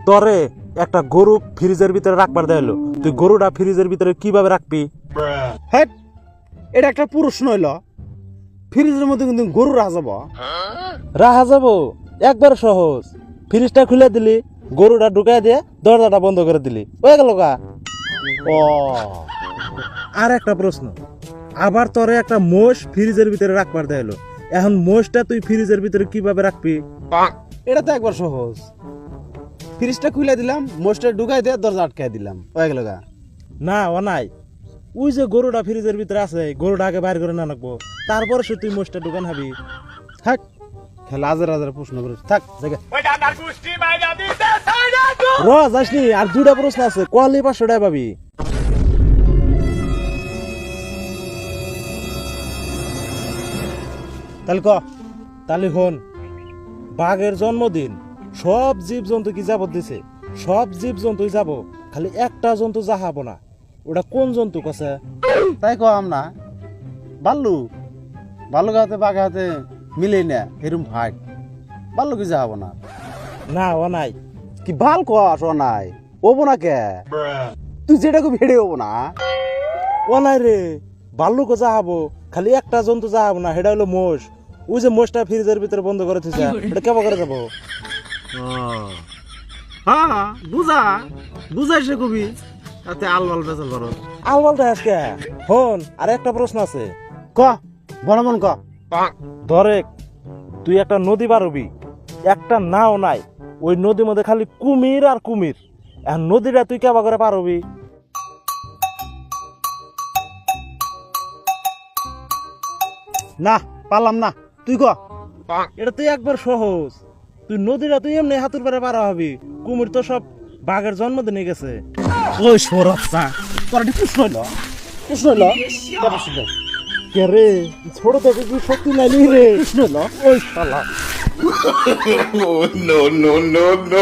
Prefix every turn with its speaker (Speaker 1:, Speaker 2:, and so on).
Speaker 1: তরে একটা গরু ফ্রিজের ভিতরে রাখবার দেয়লো, তুই গরুটা ফ্রিজের ভিতরে কিভাবে রাখবি?
Speaker 2: হ্যাঁ, এটা একটা প্রশ্ন হইলো। ফ্রিজের মধ্যে কিন্তু গরু রাখা যাব?
Speaker 1: রাখা যাবো, একবার সহজ। ফ্রিজটা খুলে দিলি, গরুটা ঢুকাই দিয়ে দরজাটা বন্ধ করে দিলি, হয়ে গেল গা।
Speaker 2: ও,
Speaker 1: আর একটা প্রশ্ন, আবার তোরে একটা মোষ ফ্রিজের ভিতরে রাখবার দেয়লো, এখন মোষটা তুই ফ্রিজের ভিতরে কিভাবে রাখবি?
Speaker 2: এটা তো একবার সহজ। ফ্রিজটা খুলে দিলাম, মোষটা ঢুকাই দিয়ে দরজা আটকাই দিলাম, হয়ে গেল গা।
Speaker 1: না ও নাই, ওই যে গরুটা ফ্রিজের ভিতরে আছে, গরুটা আগে বাইর করে না রাখবো, তারপরে সে তুই মোষটা ঢুকান হাবি।
Speaker 2: থাক, খেলা হাজার হাজার প্রশ্ন করিস, থাক জায়গা।
Speaker 1: যাসনি, আর দুটা প্রশ্ন আছে, কলি 500 টাকা পাবি।
Speaker 2: তাহলে ক।
Speaker 1: তাহলে হন, বাঘের জন্মদিন, সব জীব জন্তু কি যাবত দিছে, সব জীব জন্তুই যাব, খালি একটা জন্তু যাহাবো না, ওটা কোন জন্তু কছে?
Speaker 2: তাই কম না, ভাল্লুক। ভাল্লুক হাতে বাঘে হাতে মিলে না, এরম ভাগ ভাল্লুক কি যাবো না।
Speaker 1: না ও নাই।
Speaker 2: কি ভাল কস ও নাই, ওবো না কে? তুই যেটা খুব হেডে হবো না।
Speaker 1: ও নাই রে, ভাল্লুকও যাহাবো, খালি একটা জন্তু যাহাবো না, সেটা হলো মোষ। ওই যে মোষটা ফ্রিজের ভিতরে বন্ধ করে থিসা, এটা কেমন করে যাবো?
Speaker 2: হ্যাঁ, বুঝা বুঝাই সে কবি, তাতে আল বাল বেচাল করো।
Speaker 1: আলবালটা আজকে হন। আর একটা প্রশ্ন আছে,
Speaker 2: ক, বড় মন ক।
Speaker 1: ধরে তুই একটা নদী পারবি, একটা নাও নাই, ওই নদীর মধ্যে খালি কুমির আর কুমির, এখন নদীটা তুই কেবা করে পারবি?
Speaker 2: না, পারলাম না, তুই ক।
Speaker 1: এটা তুই একবার সহজ, তুই নদীটা তুই এমনি হাতুর পারে পারা হবি, কুমির তো সব বাঘের জন্মদিনে গেছে।
Speaker 2: ওই সরফসা, তোর একটু প্রশ্ন হইলো, প্রশ্ন হইলো,
Speaker 1: কে রে, ছোট থেকে কি শক্তি নাই রে?
Speaker 2: প্রশ্ন হইলো, ওই শালা।
Speaker 3: Oh, no, no, no, no.